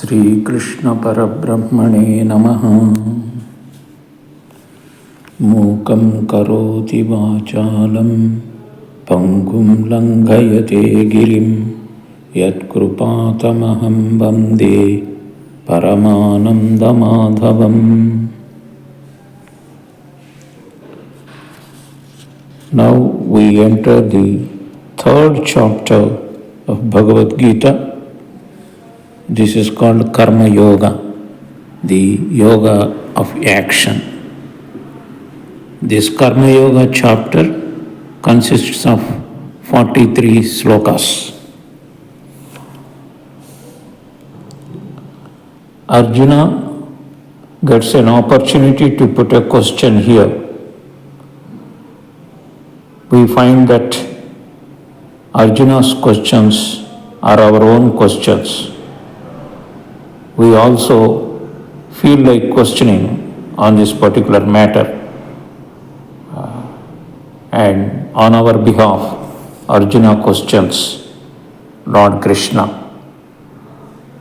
श्रीकृष्ण परब्रह्मणे नमः। मूकं करोति वाचालं पङ्गुं लङ्घयते गिरिं यत्कृपातमहं वन्दे परमानन्दमाधवम्। Now we enter the third chapter of Bhagavad Gita. This is called KarmaYoga, the yoga of action. This KarmaYoga chapter consists of 43 slokas. Arjuna gets an opportunity to put a question here. We find that Arjuna's questions are our own questions. We also feel like questioning on this particular matter. And on our behalf, Arjuna questions Lord Krishna.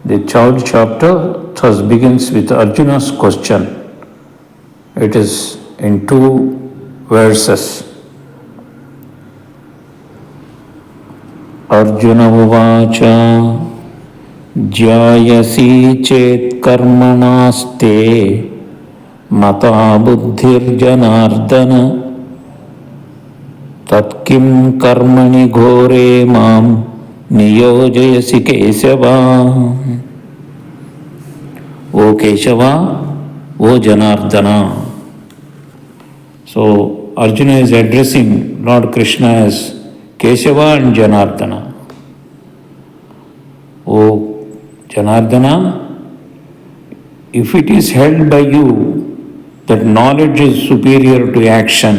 The third chapter thus begins with Arjuna's question. It is in 2 verses. Arjuna uvacha ज्यायसी चेत् कर्मणास्ते मता बुद्धिर्जनार्दन तत्किं कर्मणि घोरे मां नियोजयसि केशवा। ओ केशवा, ओ जनार्दना. So Arjuna is addressing Lord Krishna as Keshava and Janardana. O Janardana, if it is held by you that knowledge is superior to action,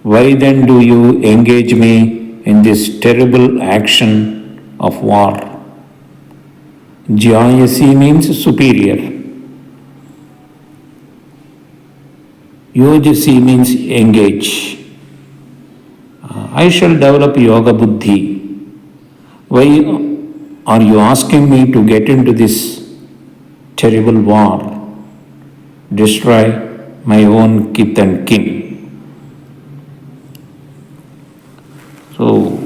why then do you engage me in this terrible action of war? Jayasi means superior. Yojasi means engage. I shall develop yoga buddhi. Why are you asking me to get into this terrible war, destroy my own kith and kin? So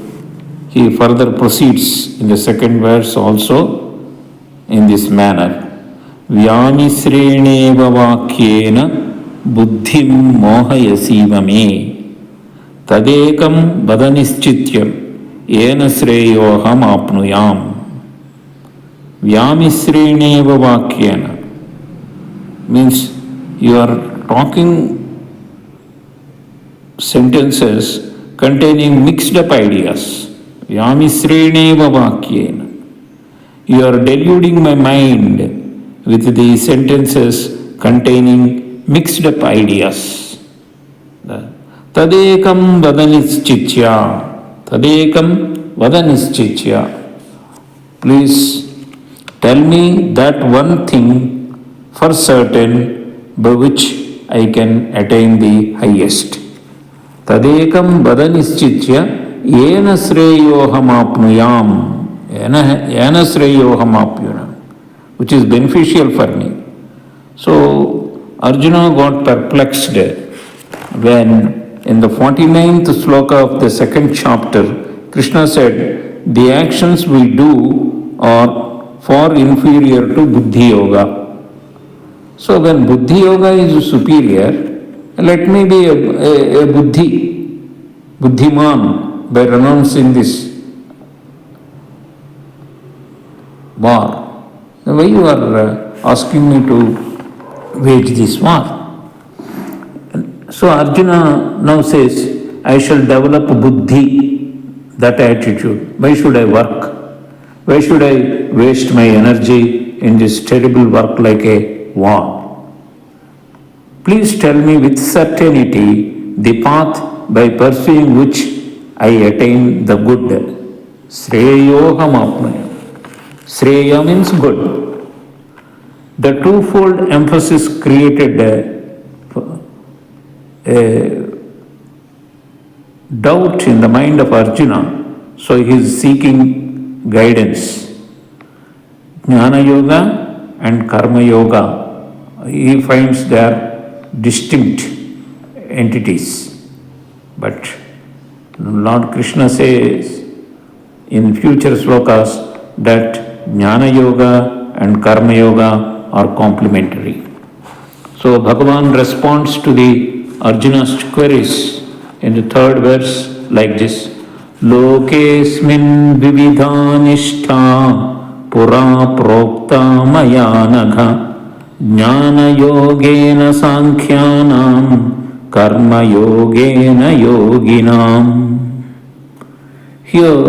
he further proceeds in the second verse also in this manner. Vyamisreneva vakyena buddhim mohayasiva me tadekam vadanischityam yena sreyoham apnuyam. Vyamisreneva vakyena means you are talking sentences containing mixed up ideas. Vyamisreneva vakyena. You are deluding my mind with the sentences containing mixed up ideas. Tadekam vadanischitya. Tadekam vadanischitya. Please tell me that one thing for certain by which I can attain the highest. Tadekam vadanischitya yena sreyoham apnuyam. Yena sreyoham apnuyam, which is beneficial for me. So Arjuna got perplexed when in the 49th sloka of the second chapter, Krishna said, the actions we do are far inferior to Buddhi Yoga. So when Buddhi Yoga is superior, let me be a Buddhiman by renouncing this war. Why you are asking me to wage this war? So Arjuna now says, I shall develop buddhi, that attitude. Why should I work? Why should I waste my energy in this terrible work like a war? Please tell me with certainty the path by pursuing which I attain the good. Sreyoham apnaya. Sreya means good. The twofold emphasis created a doubt in the mind of Arjuna, so he is seeking guidance. Jnana Yoga and Karma Yoga. He finds they are distinct entities. But Lord Krishna says in future slokas that Jnana Yoga and Karma Yoga are complementary. So Bhagavan responds to the Arjuna's queries in the third verse like this. Lokesmin vividhanishta pura prokta maya nagha jnana yogena sankhyanam karma yogena yoginam. Here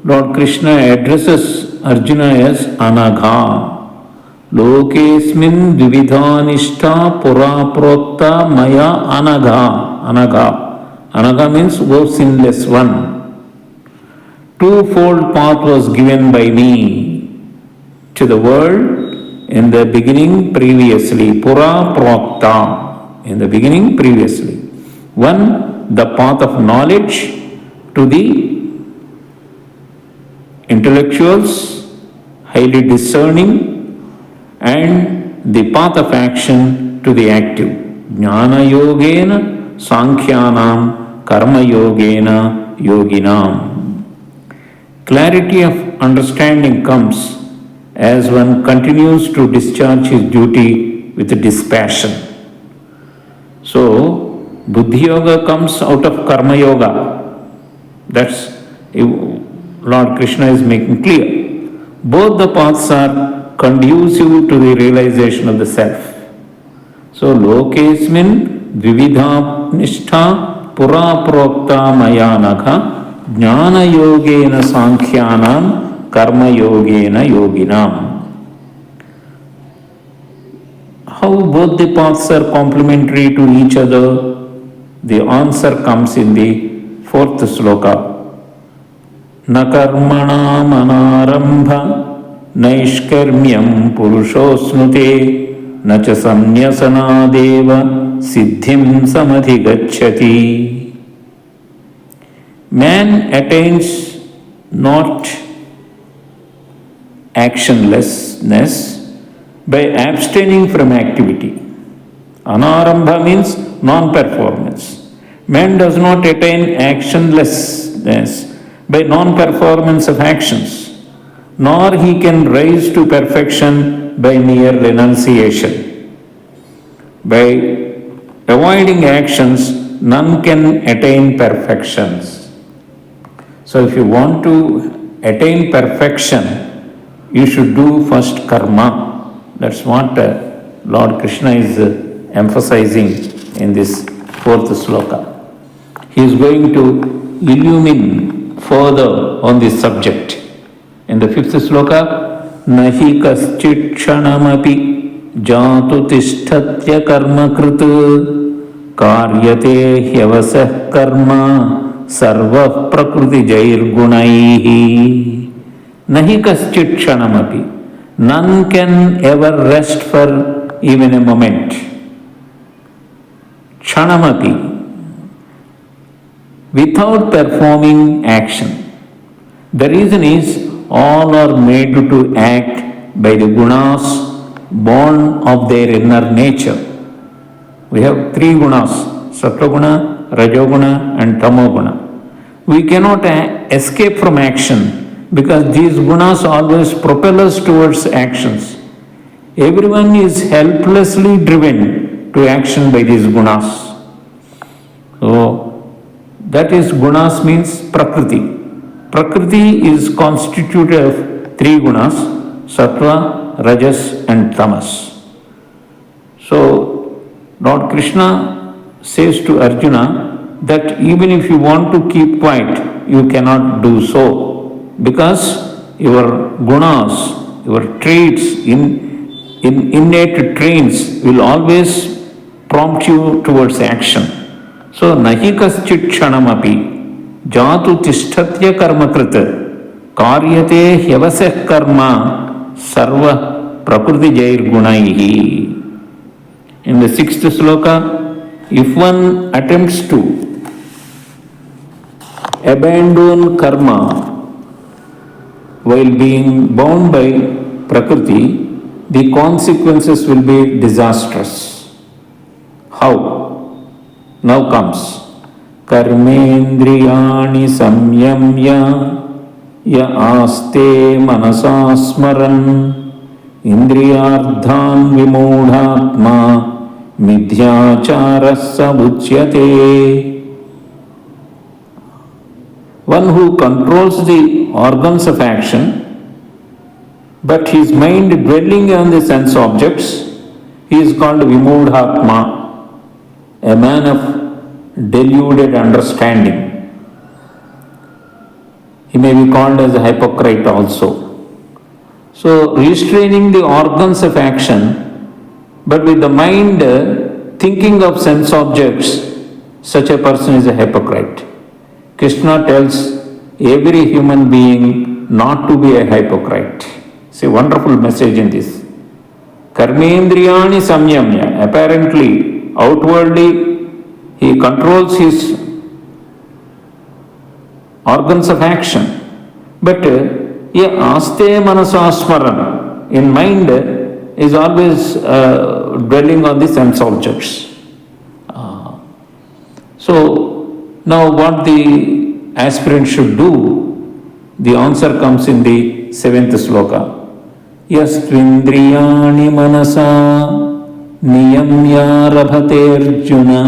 Lord Krishna addresses Arjuna as Anagha. Lokesmin vividhanishta pura prokta maya anagha. Anagha means O sinless one. Twofold path was given by me to the world in the beginning previously. Pura prokta. In the beginning previously. One, the path of knowledge to the intellectuals, highly discerning, and the path of action to the active. Jnana yogena sankhyanam karma yogena yoginam. Clarity of understanding comes as one continues to discharge his duty with dispassion. So, Buddhi Yoga comes out of Karma Yoga. That's Lord Krishna is making clear. Both the paths are conducive to the realization of the self. So, Lokesmin Vividha Nishtha Pura Prokta Maya Nagha Jnana Yogena Sankhyanam Karma Yogena Yoginam. How both the paths are complementary to each other? The answer comes in the fourth sloka. Na karmana manarambha नैष्कर्म्यं पुरुषोऽश्नुते न च संन्यसनादेव सिद्धिं समधिगच्छति. Man attains not actionlessness by abstaining from activity. Anarambha means non-performance. Man does not attain actionlessness by non-performance of actions, nor he can rise to perfection by mere renunciation. By avoiding actions, none can attain perfections. So if you want to attain perfection, you should do first karma. That's what Lord Krishna is emphasizing in this fourth sloka. He is going to illumine further on this subject. In the fifth sloka, nahi kaschit kshanamapi jatu tishthatya karma krit karyate hyavasah karma sarva prakriti jair gunaihi. Nahi kaschit kshanamapi. None can ever rest for even a moment. Kshanamapi. Without performing action. The reason is all are made to act by the gunas born of their inner nature. We have three gunas, Sattva-guna, Rajoguna and Tamoguna. We cannot escape from action because these gunas always propel us towards actions. Everyone is helplessly driven to action by these gunas. So, that is gunas means Prakriti. Prakriti is constituted of three gunas, Sattva, Rajas and Tamas. So, Lord Krishna says to Arjuna that even if you want to keep quiet, you cannot do so because your gunas, your traits, innate traits will always prompt you towards action. So, nahi kaschit kshanamapi jatu tishthatya karma krit karyate hyavasah karma sarva prakriti jair gunaihi. In the sixth sloka, if one attempts to abandon karma while being bound by Prakriti, the consequences will be disastrous. How? Now comes Karmendriyani samyamya ya aste manasa smaran indriyardhan vimodhatma midhyacharasa uchyate. One who controls the organs of action, but his mind dwelling on the sense objects, he is called vimodhatma, a man of deluded understanding. He may be called as a hypocrite also. So, restraining the organs of action, but with the mind thinking of sense objects, such a person is a hypocrite. Krishna tells every human being not to be a hypocrite. It's a wonderful message in this. Karmendriyani samyamya. Apparently, outwardly, he controls his organs of action. But ye aste manasasmaran. In mind is always dwelling on the sense objects. So, now what the aspirant should do, the answer comes in the 7th sloka. Yastvindriyani manasa niyamya rabhaterjuna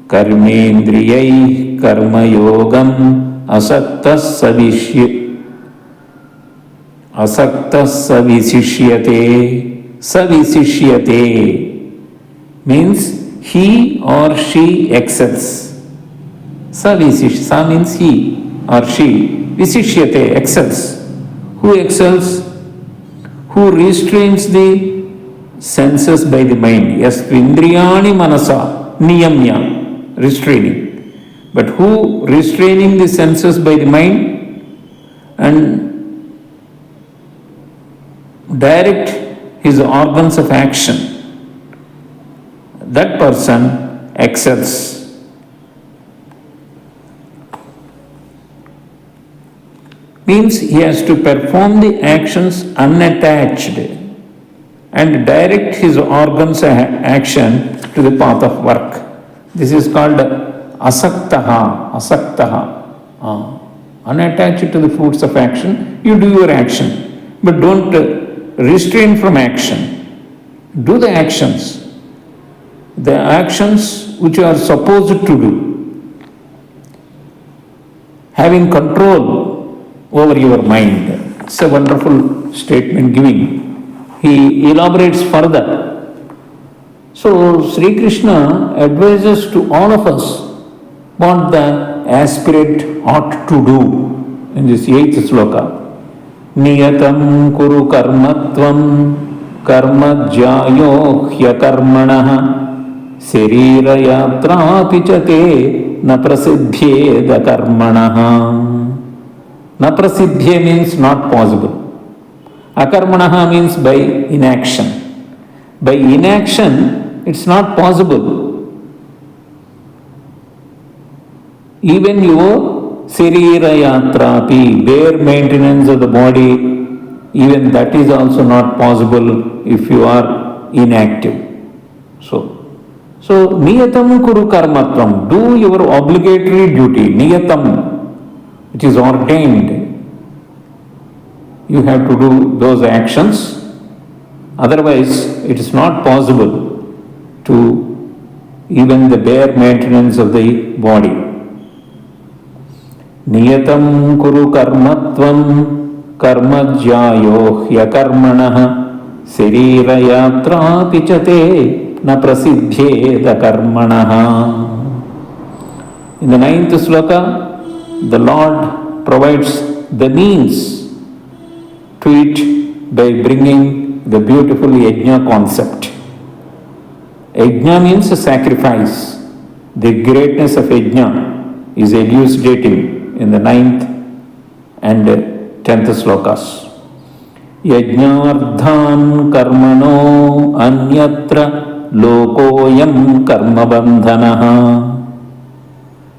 karmendriyai karmayogam asaktas savisishyate means he or she excels. Sa means he or she. Visishyate, excels. Who excels? Who restrains the senses by the mind. Yastvindriyani manasa niyamya, restraining. But who restraining the senses by the mind and direct his organs of action, that person excels. Means he has to perform the actions unattached and direct his organs of action to the path of work. This is called asaktaha. Unattached to the fruits of action, you do your action, but don't restrain from action. Do the actions which you are supposed to do, having control over your mind. It's a wonderful statement giving. He elaborates further. So Sri Krishna advises to all of us what the aspirant ought to do in this 8th sloka. Niyatam kuru karmatvam karma jyayo hyakarmanaha sarira yatra pichate na prasiddhyeda karmanaha. Na prasiddhye means not possible. Akarmanaha means by inaction. By inaction, it's not possible. Even your sarira yatrapi, bare maintenance of the body, even that is also not possible if you are inactive. So niyatam kuru karmatvam, do your obligatory duty, niyatam, which is ordained. You have to do those actions, otherwise it is not possible to even the bare maintenance of the body. Niyatam kuru karmatvam karma jyayo hyakarmanaha sarira yatra pichate na prasiddhyeda karmanaha. In the 9th sloka, the Lord provides the means to it by bringing the beautiful yajna concept. Yajna means a sacrifice. The greatness of yajna is elucidating in the 9th and 10th slokas. Yajnardhan karmano anyatra lokoyam karma bandhanaha.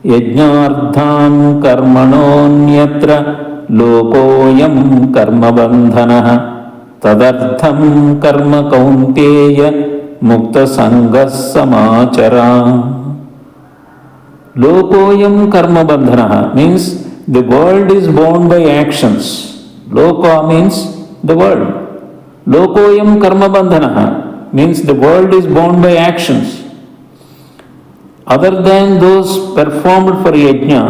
Yajnardhan karmanonyatra lokoyam karma bandhanaha तदर्थं कर्म कौन्तेय मुक्तसङ्गः समाचरा. Lokoyam karma bandhanaha means the world is bound by actions. Loka means the world. Lokoyam karma bandhanaha means the world is bound by actions. Other than those performed for yajna,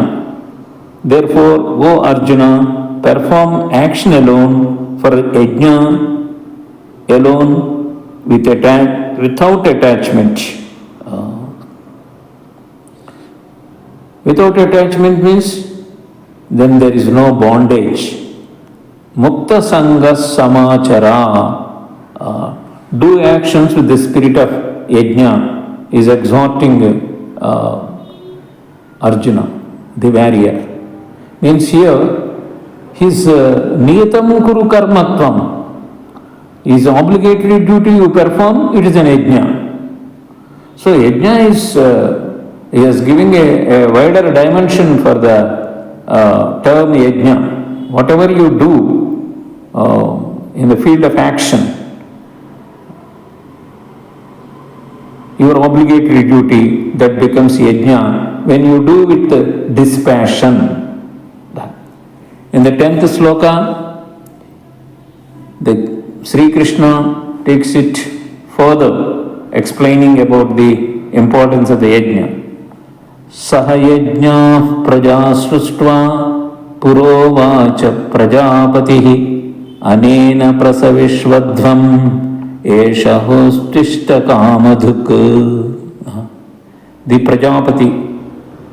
therefore, O Arjuna, perform action alone for yajna alone without attachment. Without attachment means then there is no bondage. Mukta Sangha Samachara. Do actions with the spirit of yajna is exhorting Arjuna, the warrior. Means here his niyatam kuru karmatvam, his obligatory duty you perform, it is an yajna. So yajna is he is giving a wider dimension for the term yajna. Whatever you do in the field of action, your obligatory duty, that becomes yajna when you do with dispassion. In the 10th sloka, the Sri Krishna takes it further, explaining about the importance of the yajna. Sahayajna praja sruštva purovacha prajapatihi anena prasavishvadvam esha hostishta kamadhuk. The Prajapati.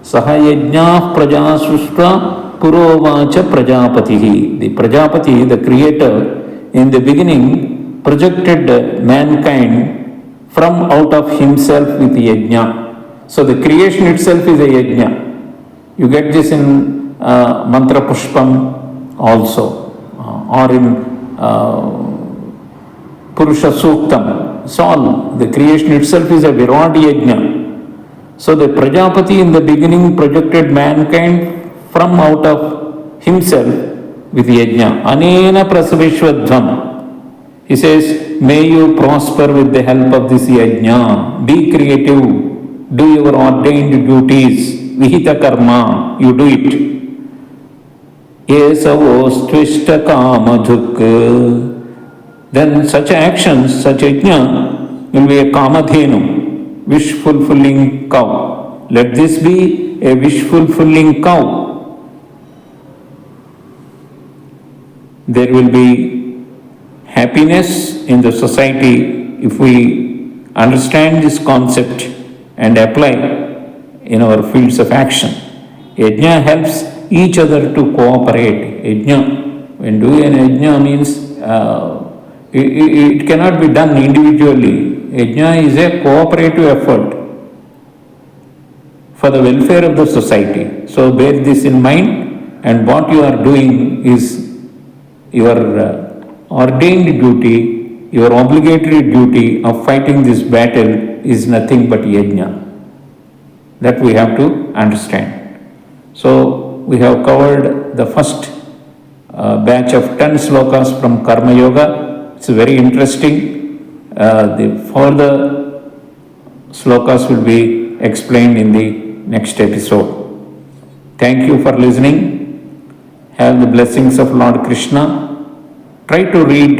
Sahayajna praja sruštva purovacha prajapatihi. The Prajapati, the creator, in the beginning projected mankind from out of himself with yajna. So the creation itself is a yajna. You get this in Mantra Pushpam also, or in Purusha Suktam. So all, the creation itself is a Virat yajna. So the Prajapati in the beginning projected mankind from out of himself with yajna. Anena prasavishvadvam. He says, may you prosper with the help of this yajna. Be creative. Do your ordained duties. Vihita karma. You do it. Esavostvishta kamadhuk. Then such actions, such yajna will be a kamadhenu, wish-fulfilling cow. Let this be a wish-fulfilling cow. There will be happiness in the society if we understand this concept and apply in our fields of action. Yajna helps each other to cooperate. Yajna, when doing an yajna means it cannot be done individually. Yajna is a cooperative effort for the welfare of the society. So bear this in mind, and what you are doing is your ordained duty, your obligatory duty of fighting this battle is nothing but yajna. That we have to understand. So we have covered the first batch of 10 slokas from KarmaYoga. It's very interesting. The further slokas will be explained in the next episode. Thank you for listening. Have the blessings of Lord Krishna. Try to read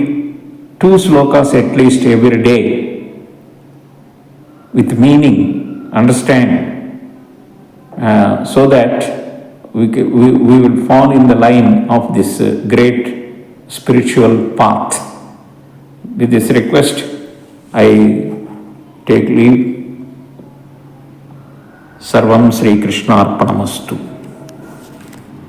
2 slokas at least every day with meaning, understand, so that we will fall in the line of this great spiritual path. With this request, I take leave. Sarvam Sri Krishna Arpanamastu.